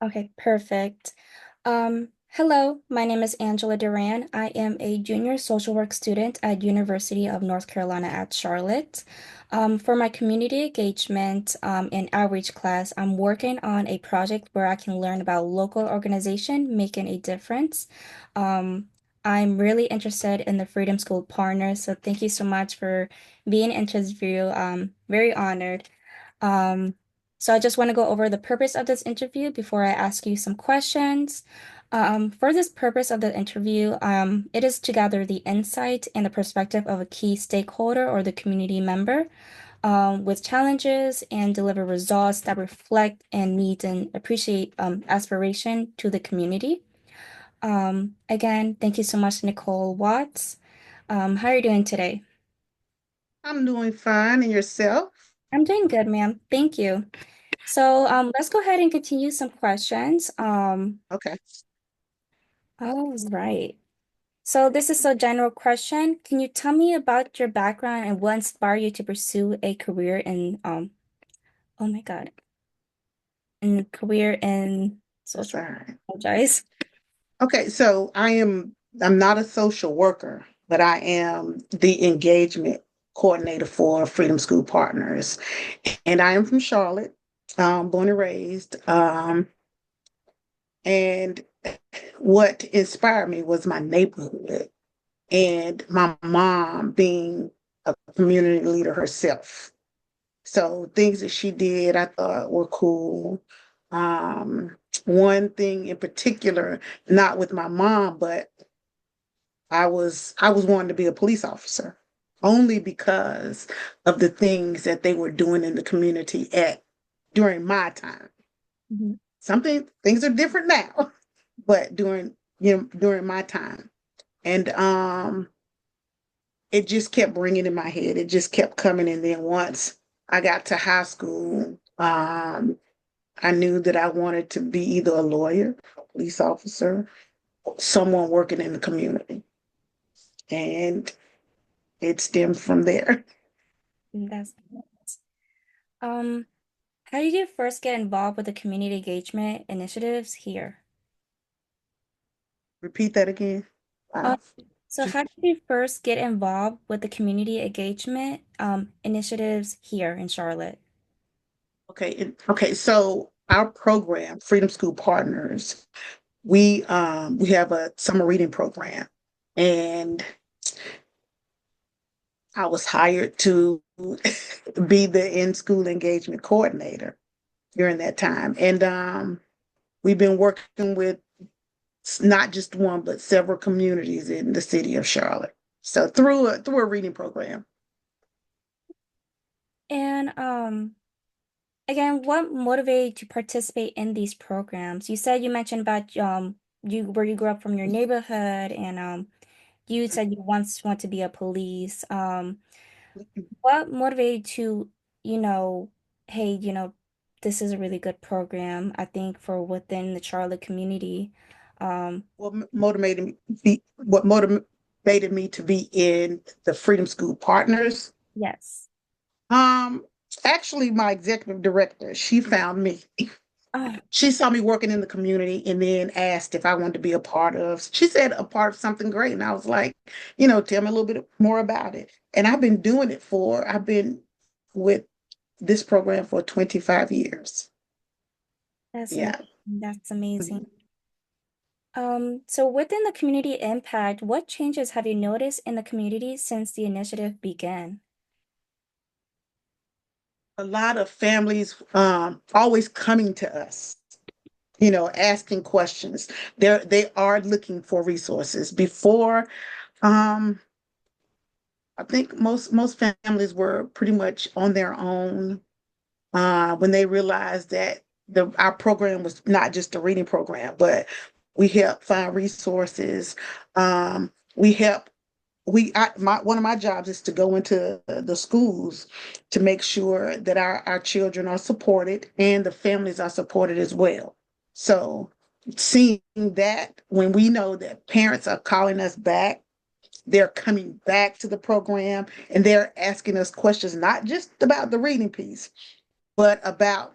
Okay, perfect. Hello, my name is Angela Duran. I am a junior social work student at University of North Carolina at Charlotte. For my community engagement and outreach class, I'm working on a project where I can learn about local organization making a difference. Um, I'm really interested in the Freedom School Partners, so thank you so much for being interview. Very honored. Um, so I just want to go over the purpose of this interview before I ask you some questions. For this purpose of the interview, it is to gather the insight and the perspective of a key stakeholder or the community member with challenges and deliver results that reflect and meet and appreciate aspiration to the community. Again, thank you so much, Nicole Watts. How are you doing today? I'm doing fine. And yourself? I'm doing good, ma'am. Thank you. So let's go ahead and continue some questions. Okay. All right. So this is a general question. Can you tell me about your background and what inspired you to pursue a career in oh my God, in career in That's social all right. apologize. Okay, so I'm not a social worker, but I am the engagement coordinator for Freedom School Partners. And I am from Charlotte, born and raised. And what inspired me was my neighborhood and my mom being a community leader herself. So things that she did I thought were cool. Um, One thing in particular, not with my mom, but I was wanting to be a police officer only because of the things that they were doing in the community at during my time. Mhm. Something things are different now, but during my time. And it just kept ringing in my head. It just kept coming. And then once I got to high school, I knew that I wanted to be either a lawyer, a police officer, or someone working in the community. And it stemmed from there. That's um how did you first get involved with the community engagement initiatives here? Repeat that again. Uh, Wow. so how did you first get involved with the community engagement initiatives here in Charlotte? Okay. So our program, Freedom School Partners, we have a summer reading program, and I was hired to be the in-school engagement coordinator during that time. And we've been working with not just one, but several communities in the city of Charlotte. So through a reading program. And again, what motivated you to participate in these programs? You said you mentioned about you where you grew up from your neighborhood and you said you once want to be a police. What motivated you to, you know, hey, this is a really good program, I think, for within the Charlotte community. Um, What motivated me to be in the Freedom School Partners. yes. Um, Actually, my executive director, she found me. Oh, She saw me working in the community and then asked if I wanted to be a part of, she said a part of something great. And I was like, tell me a little bit more about it. And I've been with this program for 25 years. that's amazing. Yeah. That's amazing. Mhm. So within the community impact, what changes have you noticed in the community since the initiative began? A lot of families always coming to us, asking questions. They are looking for resources. Before, um, I think most families were pretty much on their own when they realized that our program was not just a reading program, but we help find resources. We help. One of my jobs is to go into the schools to make sure that our children are supported and the families are supported as well. So seeing that when we know that parents are calling us back, they're coming back to the program and they're asking us questions, not just about the reading piece, but about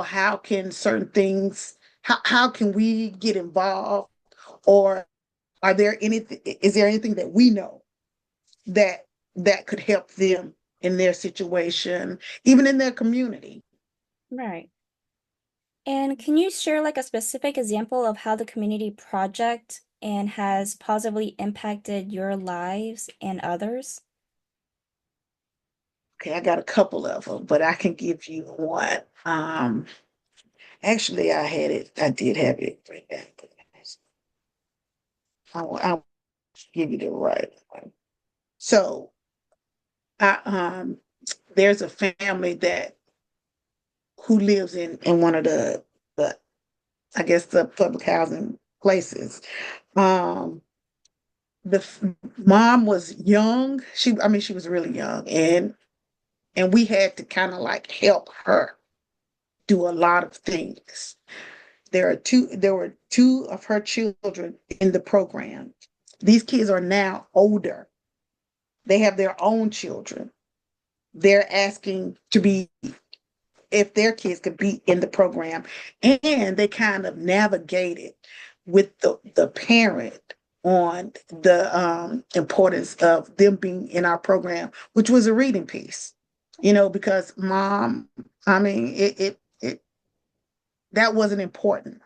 how can certain things how can we get involved, or are there anything is there anything that we know that could help them in their situation, even in their community? Right. And can you share like a specific example of how the community project and has positively impacted your lives and others? Okay, I got a couple of them, but I can give you one. Actually, I did have it. I'll give you the right one. So, I, there's a family that who lives in one of the I guess the public housing places. Um, mom was young. I mean, she was really young, and we had to kind of like help her do a lot of things. There were two of her children in the program. These kids are now older. They have their own children. They're asking to be, if their kids could be in the program, and they kind of navigated with the parent on the importance of them being in our program, which was a reading piece, because mom, I mean, it that wasn't important.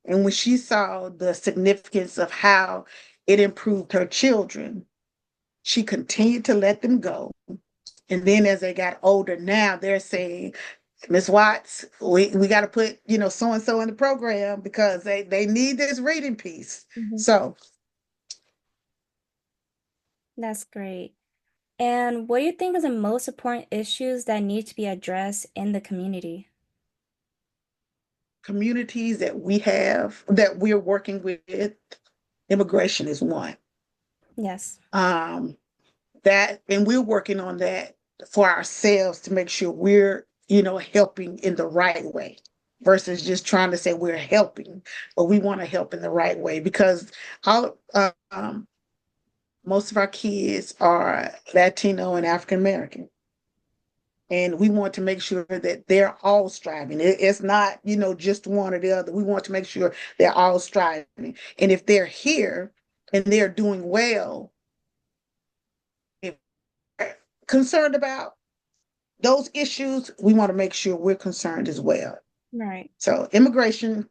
And when she saw the significance of how it improved her children, she continued to let them go. And then as they got older, now they're saying, Miss Watts, we got to put, so and so in the program because they need this reading piece. Mhm. So That's great. And what do you think is the most important issues that need to be addressed in the community? communities that we have that we're working with, immigration is one. Yes. Um, that and we're working on that for ourselves to make sure we're, helping in the right way versus just trying to say we're helping, but we want to help in the right way because all most of our kids are Latino and African American. And we want to make sure that they're all striving. It's not, just one or the other. We want to make sure they're all striving. And if they're here and they're doing well, if we're concerned about those issues, we want to make sure we're concerned as well. Right. So immigration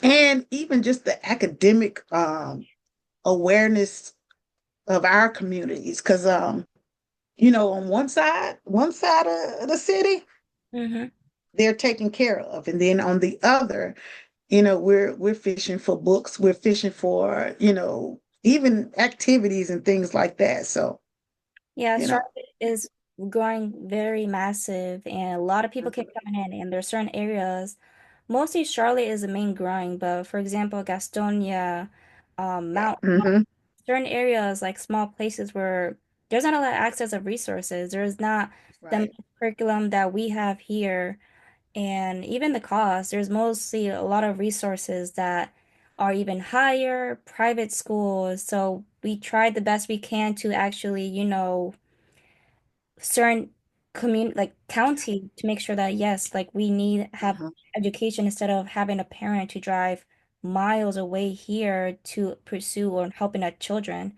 and even just the academic awareness of our communities, because on one side of the city, Mm-hmm. they're taken care of, and then on the other, we're fishing for books, we're fishing for even activities and things like that. So Yeah, you know, Charlotte is growing very massive and a lot of people keep mhm, coming in and there's certain areas. Mostly Charlotte is the main growing, but for example, Gastonia, yeah, Mount, hmm, certain areas like small places where there's not a lot of access of resources. There's not the right. curriculum that we have here. And even the cost, there's mostly a lot of resources that are even higher, private schools. So we tried the best we can to actually, certain community like county to make sure that yes, like we need have Mhm. education instead of having a parent to drive miles away here to pursue or helping our children.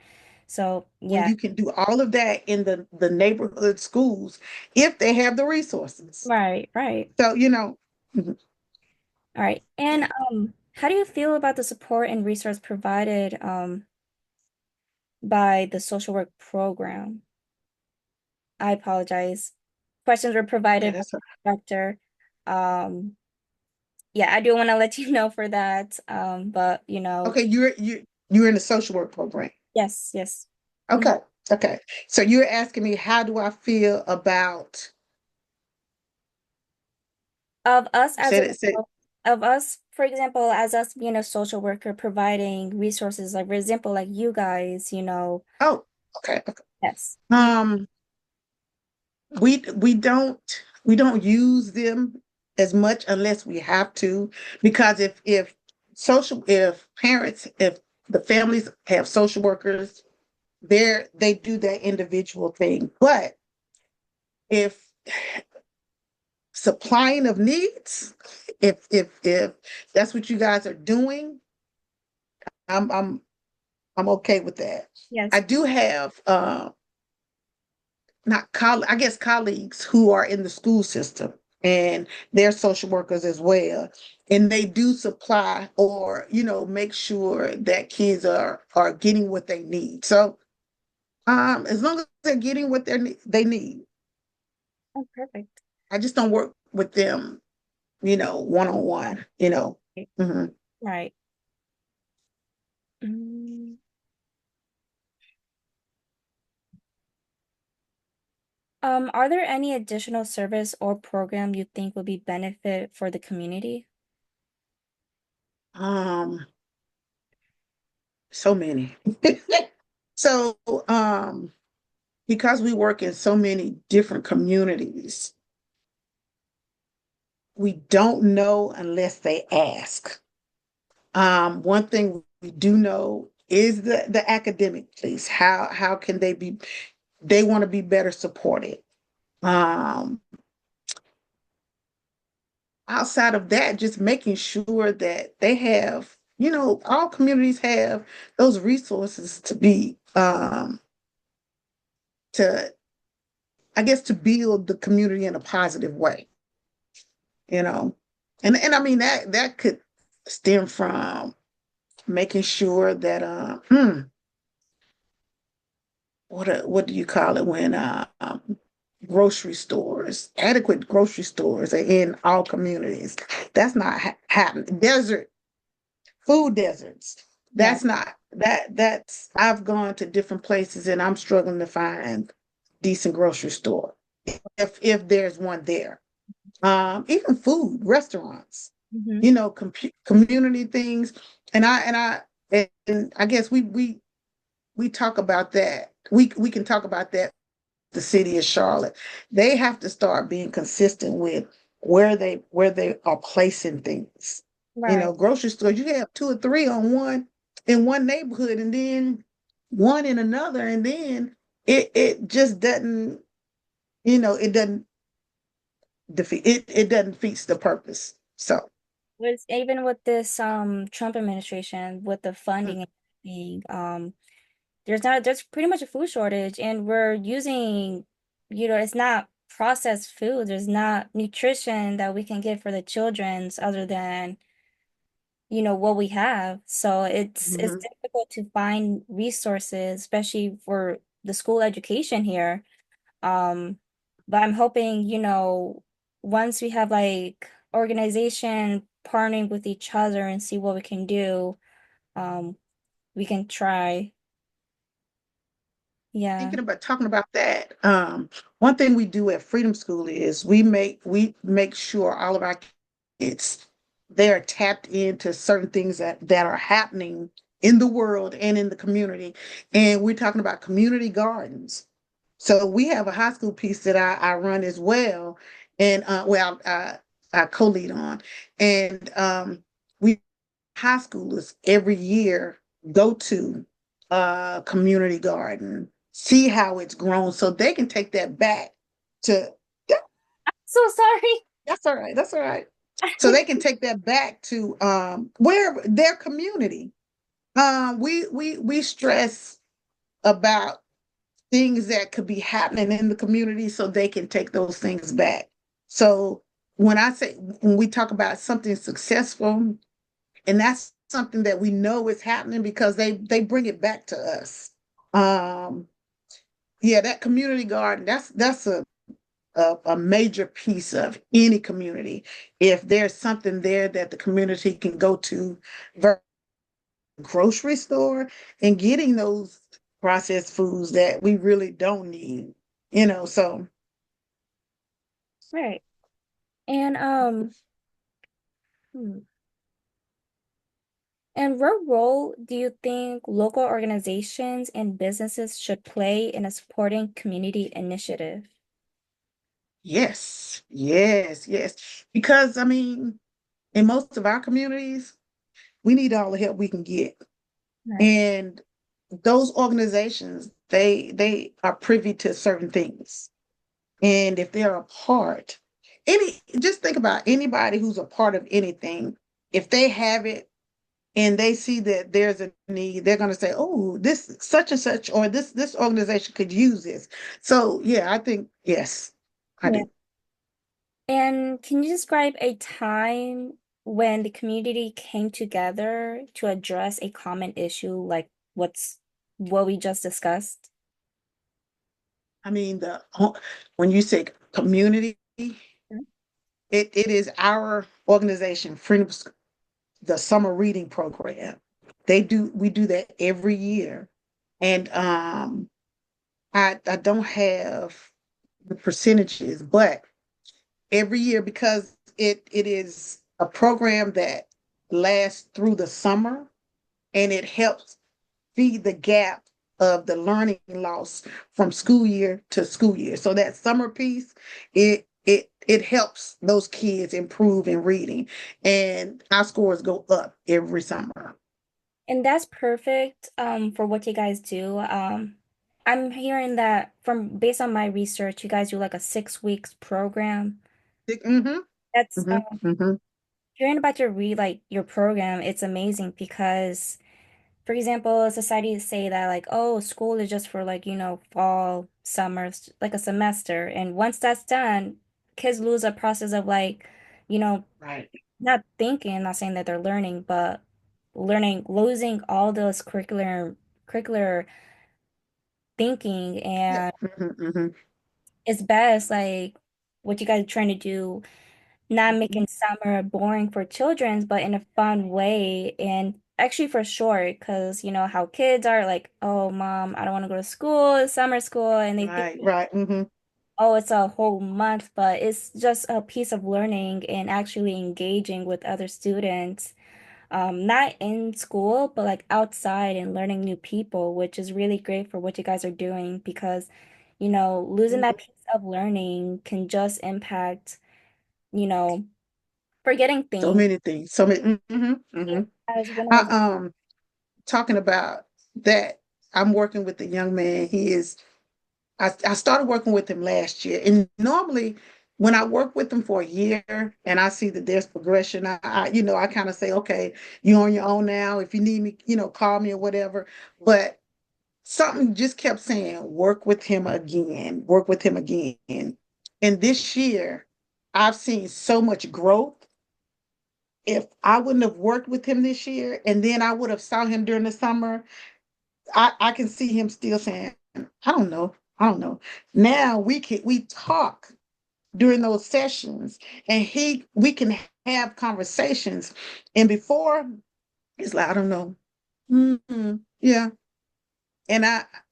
So When yeah, you can do all of that in the neighborhood schools if they have the resources. right, right. So mhm, All right. And yeah. how do you feel about the support and resource provided by the social work program? I apologize. Questions were Yeah, provided by that's a, the instructor. Um, yeah, I do want to let you know for that. But okay. You're in the social work program. yes, yes. Mhm. Okay, okay. So you're asking me how do I feel about, Of us as said a it said, of us, for example, as us being a social worker providing resources, like for example, like you guys, oh, okay, okay. yes. Um, we don't use them as much unless we have to, because if parents, if the families have social workers, they do that individual thing. But if supplying of needs, if that's what you guys are doing, I'm I'm I'm okay with that. I Yes. do have not I guess colleagues who are in the school system and they're social workers as well. And they do supply or, make sure that kids are getting what they need. So as long as they're getting what they need, Oh, perfect. I just don't work with them, one on one. Mhm. Right. Mm. Are there any additional service or program you think would be benefit for the community? Um, so many. So, because we work in so many different communities, we don't know unless they ask. One thing we do know is the academic piece. How can they want to be better supported. Um, Outside of that, just making sure that they have, all communities have those resources to be to I guess to build the community in a positive way, you know. And I mean that could stem from making sure that what do you call it when grocery stores, adequate grocery stores are in all communities. That's not happening. Food deserts. Yeah. That's I've gone to different places and I'm struggling to find decent grocery store if there's one there. Even food, restaurants, Hmm. community things. And I guess we talk about that. We can talk about that. The city of Charlotte, they have to start being consistent with where they are placing things. Right. Grocery stores, you have two or three on one in one neighborhood, and then one in another, and then it just doesn't, it doesn't it doesn't defeats the purpose. So Was even with this Trump administration with the mm, funding and everything, there's pretty much a food shortage and we're using, it's not processed food. There's not nutrition that we can get for the children's other than, what we have. So it's mhm. difficult to find resources, especially for the school education here. Um, but I'm hoping, once we have like organization partnering with each other and see what we can do, um, we can try. Yeah. Thinking about talking about that, one thing we do at Freedom School is we make sure all of our kids they're tapped into certain things that are happening in the world and in the community. And we're talking about community gardens. So we have a high school piece that I run as well, and I co-lead on, and we high schoolers every year go to a community garden, see how it's grown, so they can take that back to. Yeah, So sorry. that's all right. That's all right. So they can take that back to where their community. We stress about things that could be happening in the community so they can take those things back. So when we talk about something successful, and that's something that we know is happening because they bring it back to us. Um, yeah, that community garden, that's a major piece of any community. If there's something there that the community can go to grocery store and getting those processed foods that we really don't need, so Right. And hmm. And what role do you think local organizations and businesses should play in a supporting community initiative? yes, yes, yes. Because I mean, in most of our communities, we need all the help we can get. Right. And those organizations, they are privy to certain things. And if they're a part, just think about anybody who's a part of anything. If they have it and they see that there's a need, they're going to say, "Oh, this such and such, or this organization could use this." So yeah, I think yes, I Yeah. do. And can you describe a time when the community came together to address a common issue like what we just discussed? I mean, the when you say community, it is our organization, Freedom, the summer reading program. We do that every year, and I don't have the percentages, but every year because it is a program that lasts through the summer and it helps feed the gap of the learning loss from school year to school year. So that summer piece, it helps those kids improve in reading, and our scores go up every summer. And that's perfect for what you guys do. I'm hearing that from based on my research, you guys do like a 6 weeks program. Mm-hmm, That's mm-hmm, mm-hmm. hearing about your program, it's amazing because for example, society say that like, oh, school is just for like, fall, summer, like a semester. And once that's done, kids lose a process of like, you know, Right. not thinking, not saying that they're learning, but losing all those curricular thinking. Yeah. And Mm-hmm, mm-hmm, it's best like what you guys are trying to do, not mm-hmm. making summer boring for children, but in a fun way. And actually for sure, because you know how kids are like, oh, mom, I don't want to go to school, it's summer school. And they think, Right, right. Mm-hmm. oh, it's a whole month, but it's just a piece of learning and actually engaging with other students. Not in school, but like outside and learning new people, which is really great for what you guys are doing because, losing that Mm-hmm. piece of learning can just impact, you know, forgetting So things. many things. So many. Mm-hmm, mm-hmm. As when I I was, talking about that. I'm working with a young man. I started working with him last year. And normally when I work with him for a year and I see that there's progression, I kind of say, okay, you're on your own now. If you need me, call me or whatever. But something just kept saying, work with him again. And this year, I've seen so much growth. If I wouldn't have worked with him this year and then I would have saw him during the summer, I can see him still saying, I don't know. I don't know. Now we talk during those sessions and we can have conversations. And before it's like, I don't know. Yeah. And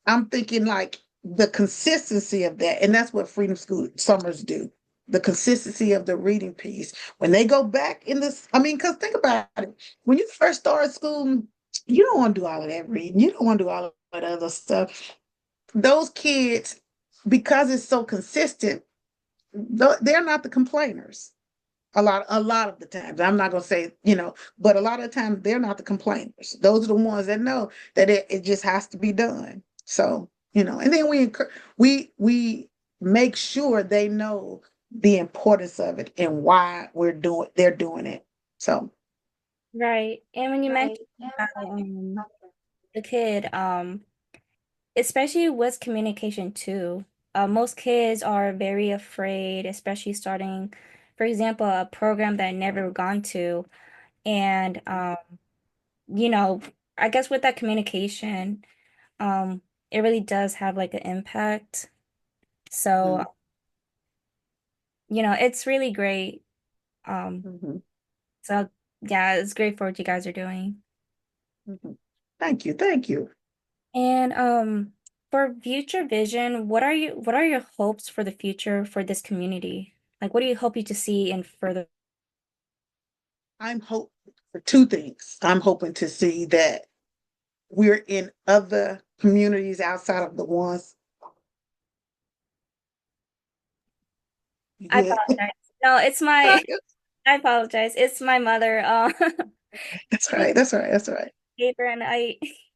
I'm thinking like the consistency of that, and that's what Freedom School Summers do. The consistency of the reading piece. When they go back in this, I mean, because think about it. When you first start school, you don't want to do all of that reading. You don't want to do all of that other stuff. Those kids, because it's so consistent, they're not the complainers a lot of the times. I'm not gonna say, but a lot of the times they're not the complainers. Those are the ones that know that it just has to be done. So, and then we make sure they know the importance of it and why they're doing it. So right. And when you mentioned about the kid, especially with communication too, most kids are very afraid, especially starting, for example, a program that I never gone to. And you know, I guess with that communication, it really does have like an impact. So, mhm, it's really great. Um, mhm, so yeah, it's great for what you guys are doing. mhm. Thank you, thank you. And for future vision, what are your hopes for the future for this community? Like what do you hope you to see in further? I'm hoping for two things. I'm hoping to see that we're in other communities outside of the ones. You I good? apologize. No, it's my I apologize. It's my mother. That's She was right. That's right. That's right. paper and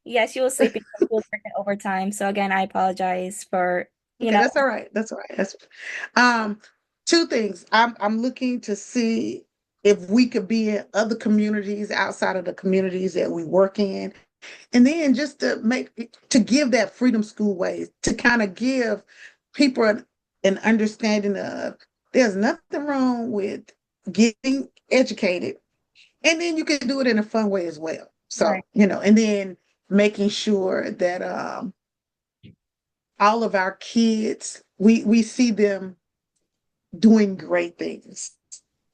yeah, she was sleeping, so she was working overtime. So again, I apologize for, you Okay, know, that's all right. That's all right. That's. two things. I'm looking to see if we could be in other communities outside of the communities that we work in. And then just to give that freedom school ways, to kind of give people an understanding of there's nothing wrong with getting educated. And then you can do it in a fun way as well. Right. So, and then making sure that all of our kids, we see them doing great things.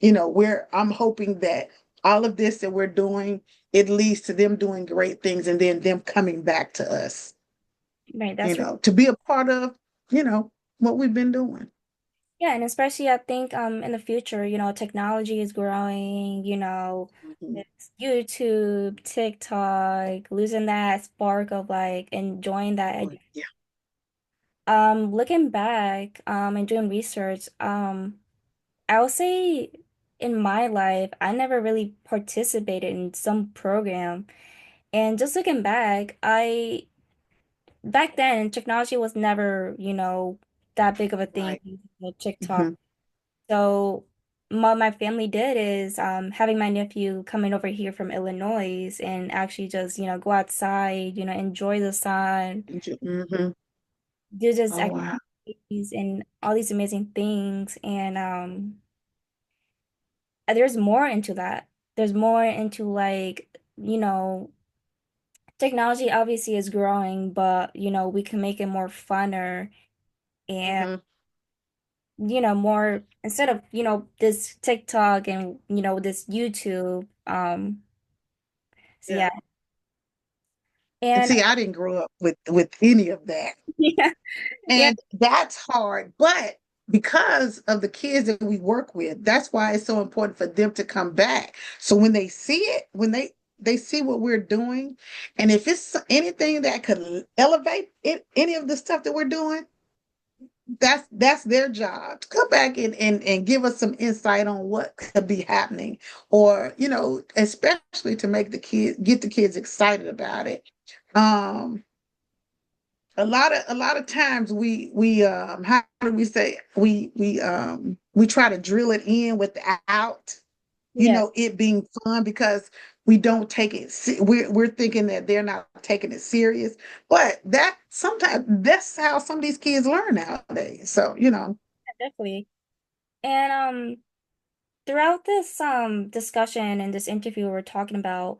Where I'm hoping that all of this that we're doing, it leads to them doing great things and then them coming back to us, Right. That's right. to be a part of, you know, what we've been doing. Yeah, and especially I think in the future, technology is growing, Mhm. it's YouTube, TikTok, losing that spark of like enjoying that Oh, yeah. looking back and doing research, I would say in my life, I never really participated in some program. And just looking back, I back then technology was never, that big of a thing, Right. TikTok. Hmm. So what my family did is having my nephew coming over here from Illinois and actually just, go outside, enjoy the sun, Hmm. do just Oh, wow. activities and all these amazing things. And there's more into that. There's more into like, technology obviously is growing, but we can make it more funner and Hmm. more instead of, this TikTok and this YouTube. So Yeah. yeah. And And see, I didn't grow up with any of that. yeah, yeah, And that's hard. But because of the kids that we work with, that's why it's so important for them to come back. So when they see it, when they see what we're doing, and if it's anything that could elevate any of the stuff that we're doing, that's their job to come back and give us some insight on what could be happening, or especially to make the kids get the kids excited about it. um a lot of times we how do we say, we try to drill it in without yeah, it being fun, because we don't take it we're thinking that they're not taking it serious, but that sometimes that's how some of these kids learn nowadays. So definitely. And throughout this discussion and this interview we're talking about,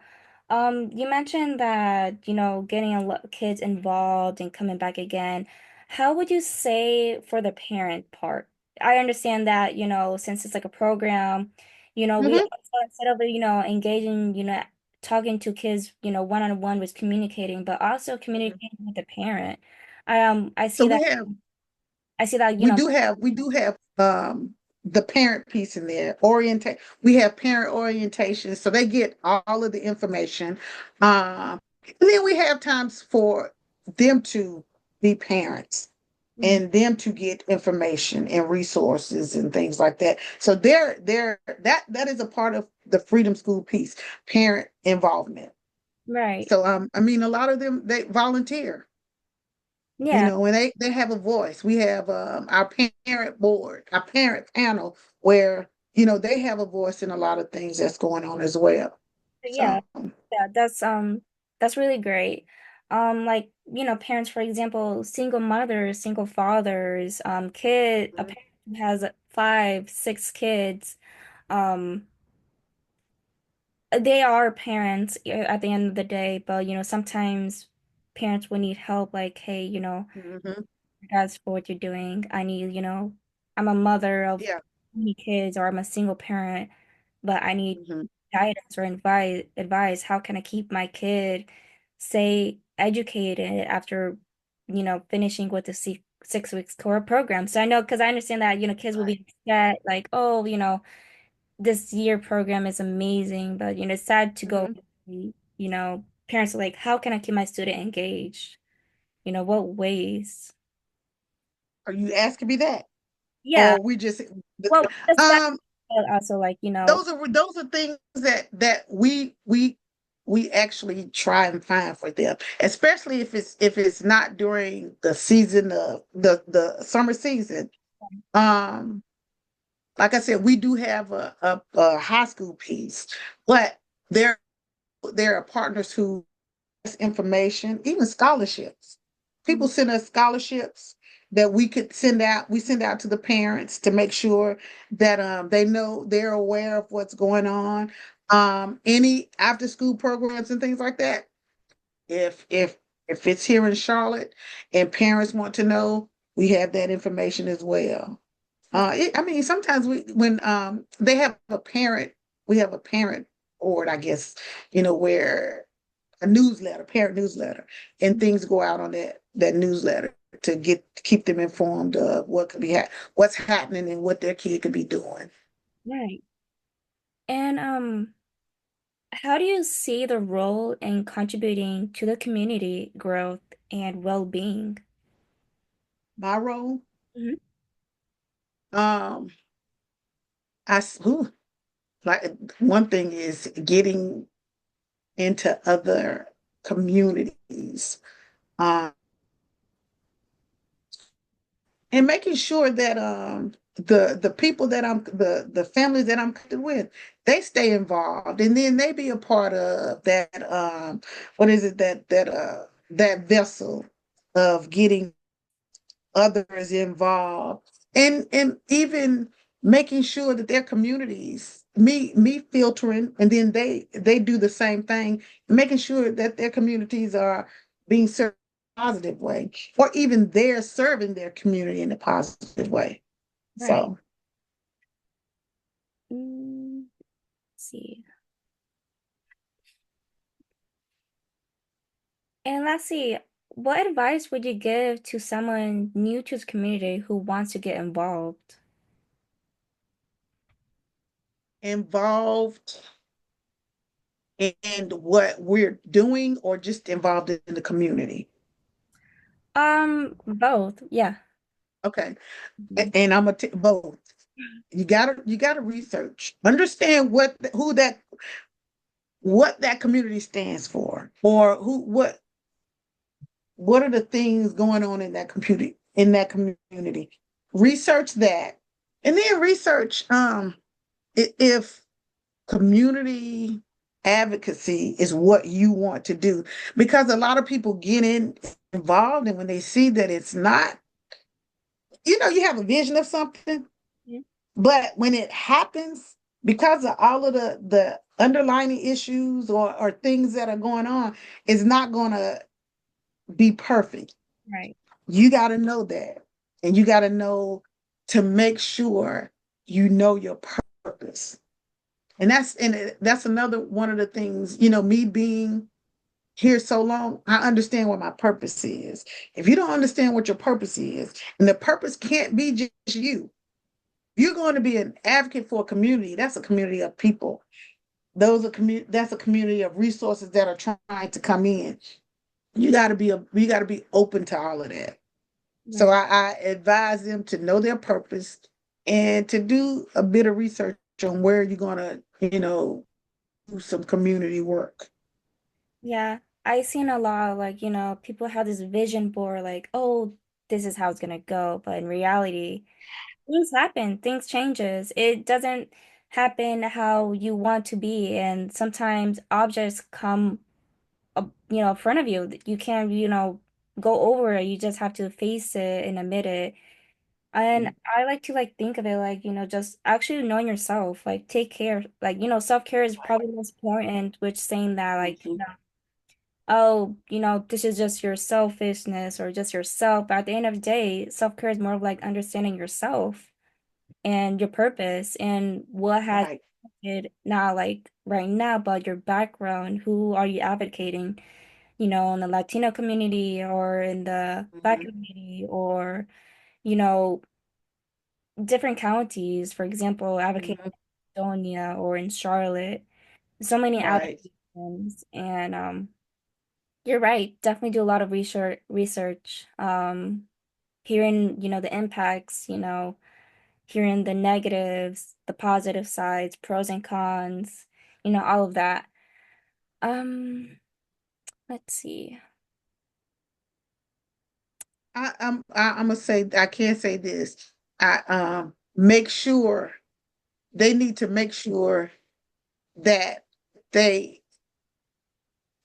you mentioned that, getting kids involved and coming back again. How would you say for the parent part? I understand that, since it's like a program, we hmm also instead of, engaging, talking to kids, one-on-one with communicating, but also communicating with the parent. I so see that we do have the parent piece in there. We have parent orientation, so they get all of the information. And then we have times for them to be parents Mhm. and them to get information and resources and things like that. So that is a part of the Freedom School piece, parent involvement. Right. So I mean, a lot of them, they volunteer, Yeah. and they have a voice. We have our parent board, our parent panel, where they have a voice in a lot of things that's going on as well. Yeah. So Yeah, that's really great. Like, parents, for example, single mothers, single fathers, a mhm, parent who has five, six kids, um, they are parents at the end of the day, but sometimes parents will need help, like, hey, mhm, regards for what you're doing. I need, I'm a mother of yeah, many kids, or I'm a single parent, but I need mhm, guidance or advice. How can I keep my kid stay educated after, finishing with the 6 weeks core program? So I know, because I understand that, kids will right, be upset, like, oh, this year program is amazing, but it's sad to go, mhm. parents are like, how can I keep my student engaged? What ways? Are you asking me that, Yeah. or we just Well, just that, um but also like, those are things that we actually try and find for them, especially if it's not during the season of the summer season. Um, like I said, we do have a high school piece, but there there are partners who information, even scholarships. People Mhm. send us scholarships that we could send out. We send out to the parents to make sure that they know they're aware of what's going on. Any after school programs and things like that. If it's here in Charlotte and parents want to know, we have that information as well. Okay. I mean, sometimes when they have a parent, we have a parent board, I guess, where a newsletter, parent newsletter, and things go out on that newsletter to keep them informed of what could be what's happening and what their kid could be doing. Right. And how do you see the role in contributing to the community growth and well-being? My role, Mhm. um, ooh, like one thing is getting into other communities, um, and making sure that the people that the families that I'm connected with, they stay involved, and then they be a part of that what is it that vessel of getting others involved, and even making sure that their communities, me filtering, and then they do the same thing, making sure that their communities are being served in a positive way, or even they're serving their community in a positive way. Right. So Let's see. And let's see, what advice would you give to someone new to the community who wants to get involved? involved in what we're doing, or just involved in the community. Both. Yeah. Okay. Mhm. And I'm gonna both. You gotta research, understand what that community stands for, or what are the things going on in that community. Research that, and then research if community advocacy is what you want to do, because a lot of people get involved, and when they see that it's not, you have a vision of something, Mhm. but when it happens, because of all of the underlying issues, or things that are going on, it's not going to be perfect. Right. You got to know that. And you got to know to make sure you know your purpose. And that's another one of the things, me being here so long, I understand what my purpose is. If you don't understand what your purpose is, and the purpose can't be just you, you're going to be an advocate for a community. That's a community of people. That's a community of resources that are trying to come in. You got to be open to all of that. So Right. I advise them to know their purpose and to do a bit of research on where you're gonna, do some community work. Yeah. I seen a lot of, like, people have this vision board like, oh, this is how it's gonna go. But in reality, things happen, things changes. It doesn't happen how you want to be. And sometimes objects come up, in front of you. You can't, go over it. You just have to face it and admit it. And I like to like think of it like, just actually knowing yourself, like take care. Like, self-care is probably the most important, which saying that like, Mhm. oh, this is just your selfishness or just yourself. But at the end of the day, self-care is more of like understanding yourself and your purpose and what has Right. it not like right now, but your background, who are you advocating, in the Latino community or in the Black Mhm. community or, you know, different counties, for example, advocating Mhm. in Estonia or in Charlotte. So many Right. advocations and you're right, definitely do a lot of research. Hearing, the impacts, hearing the negatives, the positive sides, pros and cons, all of that. Um, let's see. I'm gonna say, I can't say this. I make sure. they need to make sure that they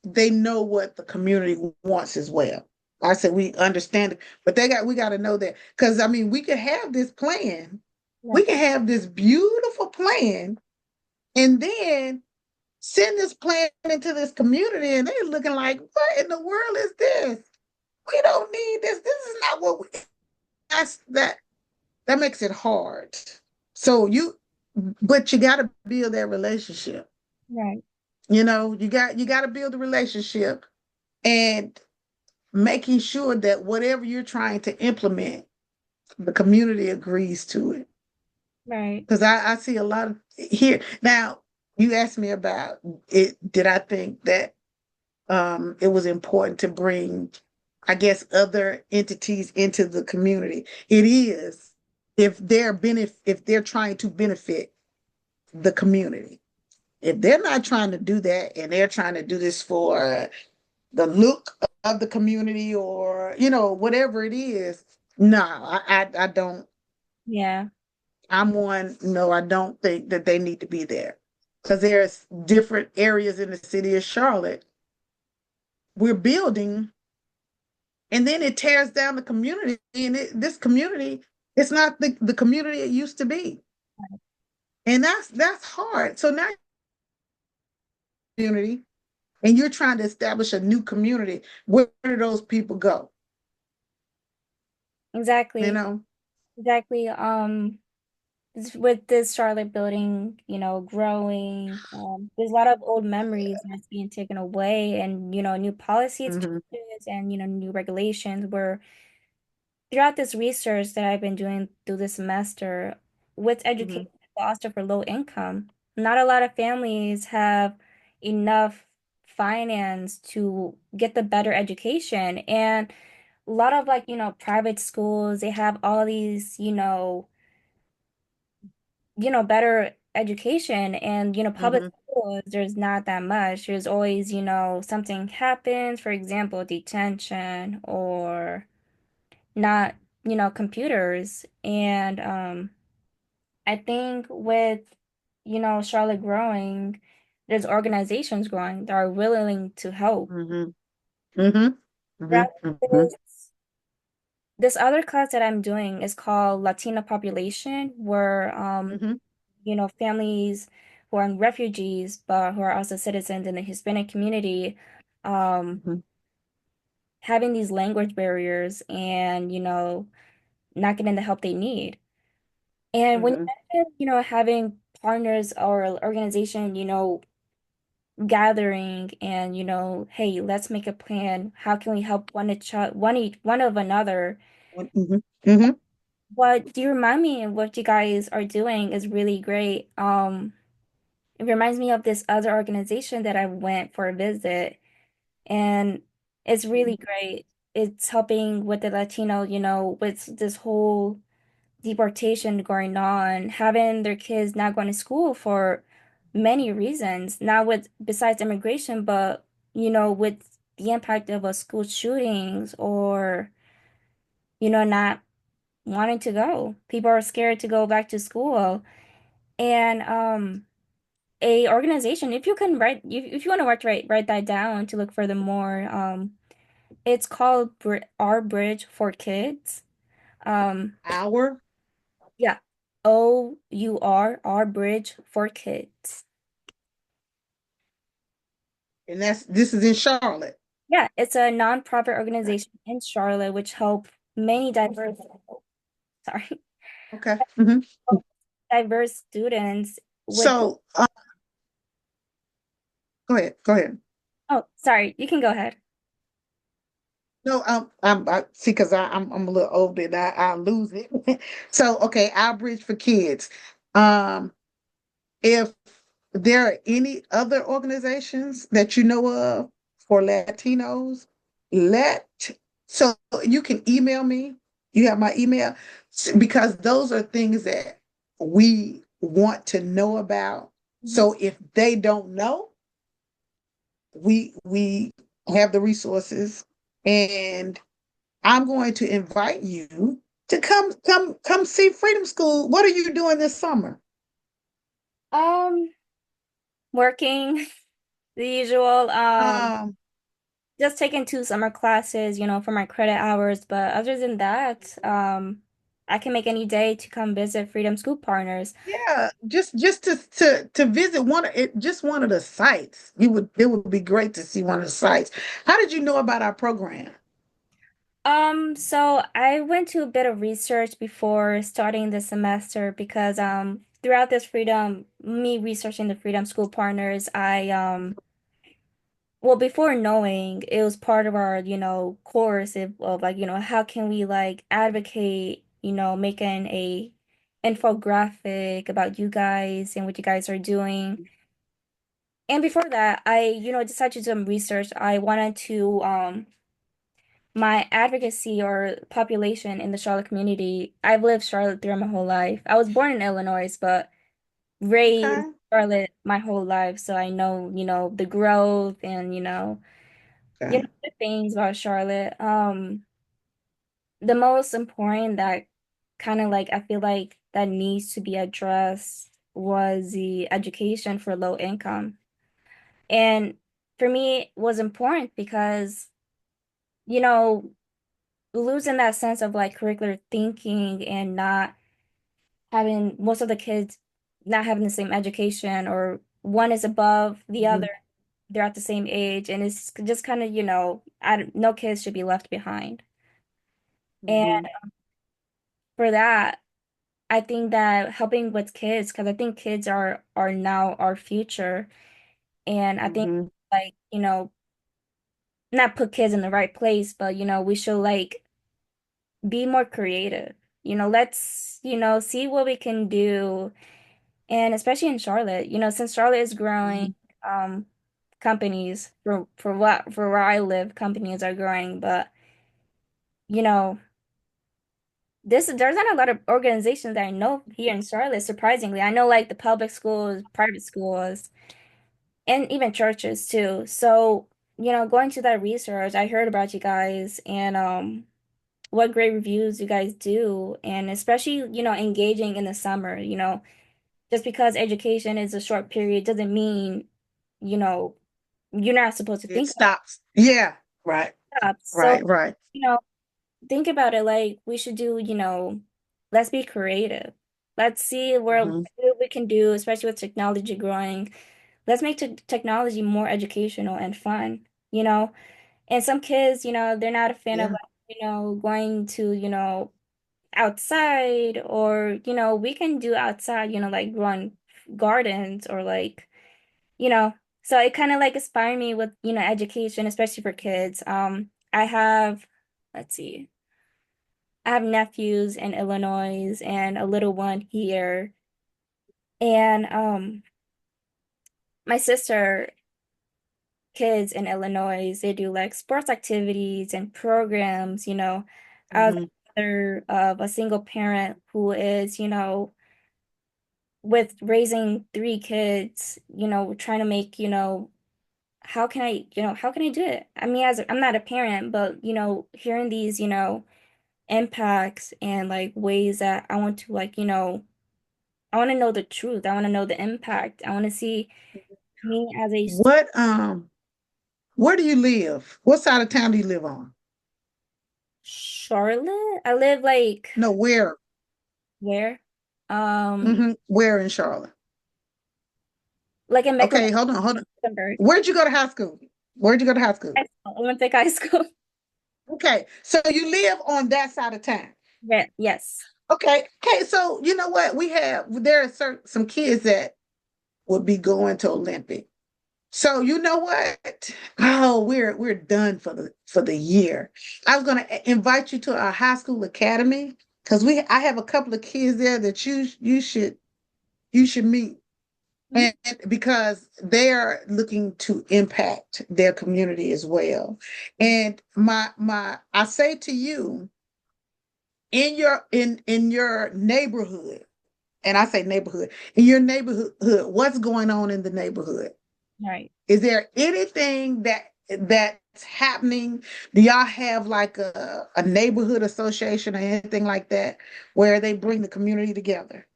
they know what the community wants as well. I said we understand it, but we got to know that because I mean we could have this plan, we Right. can have this beautiful plan, and then send this plan into this community, and they're looking like, what in the world is this? We don't need this. This is not what we. That's that makes it hard. So but you got to build that relationship. Right. You got to build a relationship and making sure that whatever you're trying to implement, the community agrees to it. Right. Because I see a lot of here now. You asked me about it. Did I think that it was important to bring, I guess, other entities into the community? It is if they're trying to benefit the community. If they're not trying to do that and they're trying to do this for the look of the community or whatever it is, no, I don't. Yeah. I'm one. No, I don't think that they need to be there because there's different areas in the city of Charlotte we're building, and then it tears down the community, and this community, it's not the community it used to be, and that's hard. So now community, and you're trying to establish a new community. Where do those people go? You Exactly. know. Exactly. With this Charlotte building, growing, there's a lot of old memories that's being taken away, and new policies Hmm. changes, and new regulations where throughout this research that I've been doing through this semester with Hmm. education also for low income, not a lot of families have enough finance to get the better education. And a lot of like, private schools, they have all these, better education, and public Hmm. schools, there's not that much. There's always, something happens, for example, detention or not, computers. And I think with, Charlotte growing, there's organizations growing that are willing to help. Hmm. Hmm. Throughout Hmm. Hmm. this other class that I'm doing is called Latina Population, where Hmm. families who are refugees but who are also citizens in the Hispanic community, um, Hmm. having these language barriers and, not getting the help they need. And when you Hmm. mention, having partners or organization, gathering and, hey, let's make a plan. How can we help one of another? Hmm. Hmm. What do you remind me of what you guys are doing is really great. It reminds me of this other organization that I went for a visit, and it's really great. It's helping with the Latino, with this whole deportation going on, having their kids not going to school for many reasons, not with besides immigration, but with the impact of a school shootings or, not wanting to go. People are scared to go back to school. And a organization, if you can if you want to write that down to look further more, it's called Our Bridge for Kids. Um, Our yeah. Our Bridge for Kids. and this is in Charlotte. Yeah, it's a nonprofit organization in Charlotte which help many sorry, Okay. Hmm. diverse students with, So go ahead. Go ahead. oh, sorry, you can go ahead. No, I see because I'm a little older and I lose it. So okay, our bridge for kids. Um, if there are any other organizations that you know of for Latinos, let so you can email me. You have my email because those are things that we want to know about. Mhm. So if they don't know, we have the resources, and I'm going to invite you to come see Freedom School. What are you doing this summer? Um, Working the usual. Um, Just taking two summer classes, for my credit hours. But other than that, I can make any day to come visit Freedom School Partners. yeah, just to visit just one of the sites. It would be great to see one of the sites. How did you know about our program? So I went to a bit of research before starting the semester because throughout this me researching the Freedom School Partners, well, before knowing, it was part of our, course of like, how can we like advocate, making a infographic about you guys and what you guys are doing. And before that, I, decided to do some research. I wanted to my advocacy or population in the Charlotte community. I've lived Charlotte throughout my whole life. I was born in Illinois, but raised in Okay, Charlotte my whole life, so I know, the growth and, okay. the things about Charlotte. The most important that kind of like I feel like that needs to be addressed was the education for low income. And for me, it was important because, you know, losing that sense of like curricular thinking and not having most of the kids not having the same education or one is above the other, Mhm, they're at the same age, and it's just kind of, no kids should be left behind. And mhm, for that, I think that helping with kids, because I think kids are now our future, and I think mhm. like, not put kids in the right place, but we should like be more creative. Let's, see what we can do. And especially in Charlotte, since Charlotte is growing, Mhm. um, companies for where I live, companies are growing, but you know, there's not a lot of organizations that I know here in Charlotte, surprisingly. I know like the public schools, private schools, and even churches too. So, going to that research, I heard about you guys and what great reviews you guys do, and especially, engaging in the summer, just because education is a short period doesn't mean, you know, you're not supposed to It think about stops. Yeah, right, stuff. So, right, right. you know, think about it like we should do, let's be creative. Let's see Mhm. what we can do, especially with technology growing. Let's make technology more educational and fun, And some kids, they're not a fan of Yeah. like, going to, outside or, we can do outside, like run gardens or like, you know, so it kind of like inspired me with, education, especially for kids. I have, let's see, I have nephews in Illinois and a little one here. And my sister kids in Illinois, they do like sports activities and programs, I was Mhm. a mother of a single parent who is, with raising three kids, trying to make, how can I do it? I mean, I'm not a parent, but, hearing these, impacts and like ways that I want to like, I want to know the truth. I want to know the impact. I want to see me as a What where do you live? What side of town do you live on? Charlotte. I live like No, where? where? Um, Where in Charlotte? like in Okay, hold on, hold on. Mecklenburg, Where'd you go to high school? Where'd you go to high school? Olympic High School. Okay, so you live on that side of town. Yeah, yes. Okay, okay. So you know what? There are some kids that would be going to Olympic. So you know what? Oh, we're done for the year. I was gonna invite you to our high school academy because I have a couple of kids there that you should meet. Mhm. And because they're looking to impact their community as well. And I say to you, in your neighborhood, and I say neighborhood, in your neighborhood, what's going on in the neighborhood? Right. Is there anything that's happening? Do y'all have like a neighborhood association or anything like that where they bring the community together?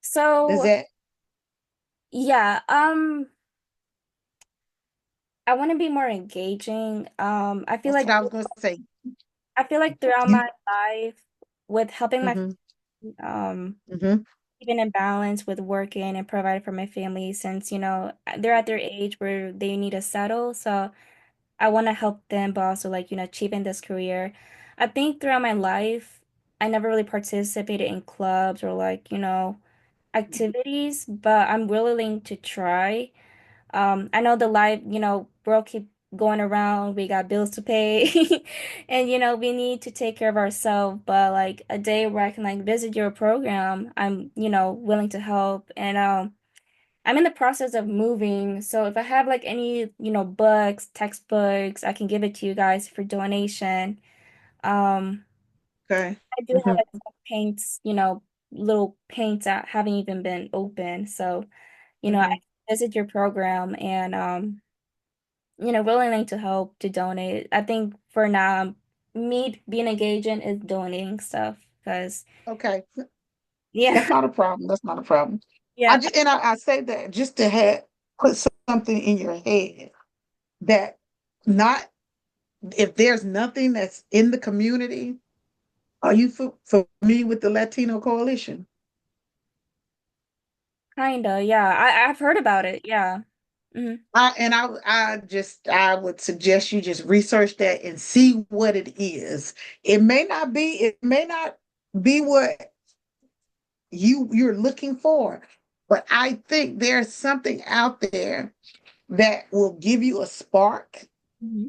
Does So that, yeah, I want to be more engaging. that's what I was going to say. I feel like throughout You, my life, with helping my hmm um hmm keeping in balance with working and providing for my family, since they're at their age where they need to settle. So I want to help them, but also like achieving this career. I think throughout my life, I never really participated in clubs or like activities, but I'm willing to try. I know the life, world keep going around. We got bills to pay, and we need to take care of ourselves. But like a day where I can like visit your program, I'm willing to help. And I'm in the process of moving, so if I have like any books, textbooks, I can give it to you guys for donation. Um, okay. I do have hmm like some paints, little paints that haven't even been opened, so I hmm can visit your program and willing to help to donate. I think for now, me being engaging is donating stuff because Okay. yeah, That's not a problem. That's not a problem. yeah, I say that just to put something in your head that not if there's nothing that's in the community. Are you familiar with the Latino Coalition? kinda, yeah. I've heard about it, yeah. Hmm. I would suggest you just research that and see what it is. It may not be what you're looking for, but I think there's something out there that will give you a spark Hmm.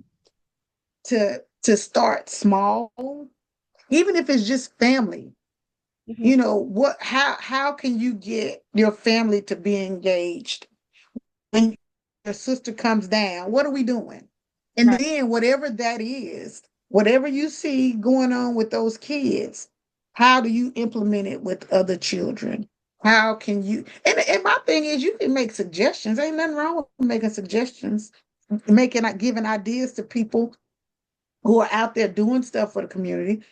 to start small, even if it's just family. Hmm. You know, how can you get your family to be engaged when your sister comes down? What are we doing? And Right. then whatever that is, whatever you see going on with those kids, how do you implement it with other children? How can you and my thing is you can make suggestions. Ain't nothing wrong with making suggestions, giving ideas to people who are out there doing stuff for the community.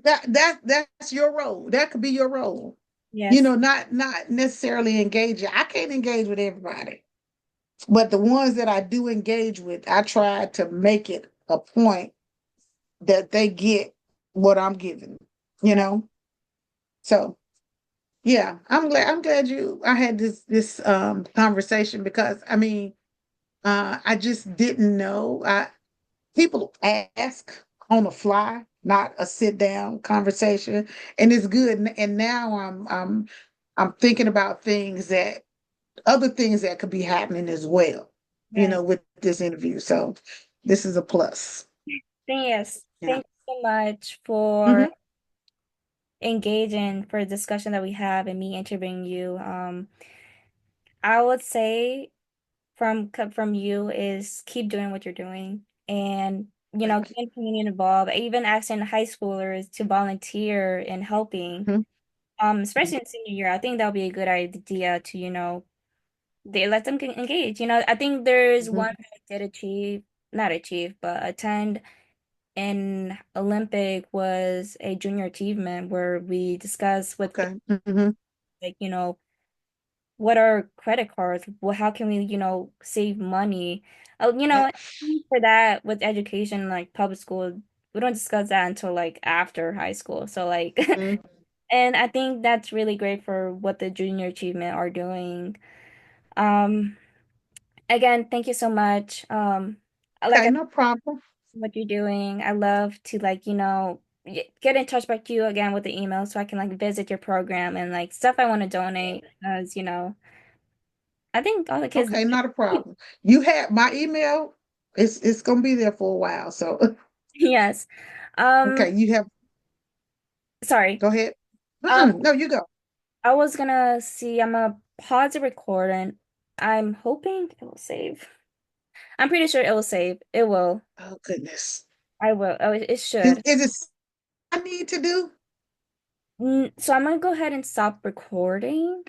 That's your role. That could be your role. You Yes. know, not necessarily engaging. I can't engage with everybody, but the ones that I do engage with, I try to make it a point that they get what I'm giving. You Right. know, so yeah, I'm glad you. I had this conversation because I mean, I just didn't know. People ask on the fly, not a sit down conversation, and it's good. And now I'm thinking about other things that could be happening as well, you Right. know, with this interview. So this is a plus. Yes. Yeah. Thank you so much for hmm engaging for the discussion that we have and me interviewing you. I would say from you is keep doing what you're doing and Thank you. getting community involved, even asking high schoolers to volunteer and helping. Mhm. Especially in senior year, I think that would be a good idea to, they let them get engaged. I think there's Mhm. one that I did not achieve, but attend in Olympic was a junior achievement where we discussed with Okay. hmm like, what are credit cards? Well, how can we, save money? Oh, Yeah. for that with education, like public school, we don't discuss that until like after high school. So like, Mhm. and I think that's really great for what the junior achievement are doing. Um, Again, thank you so much. Like Okay, no problem. what you're doing. I love to like, get in touch with you again with the email so I can like visit your program and like stuff I want to donate because, I think all the kids Okay, not a problem. You have my email. It's gonna be there for a while. So yes. Um, okay, you have. Sorry. Go ahead. Um, No, you go. I was gonna see, I'm gonna pause the recording. I'm hoping it will save. I'm pretty sure it will save. It will. Oh goodness. I will. Oh, it should. Is it I need to do? So I'm gonna go ahead and stop recording.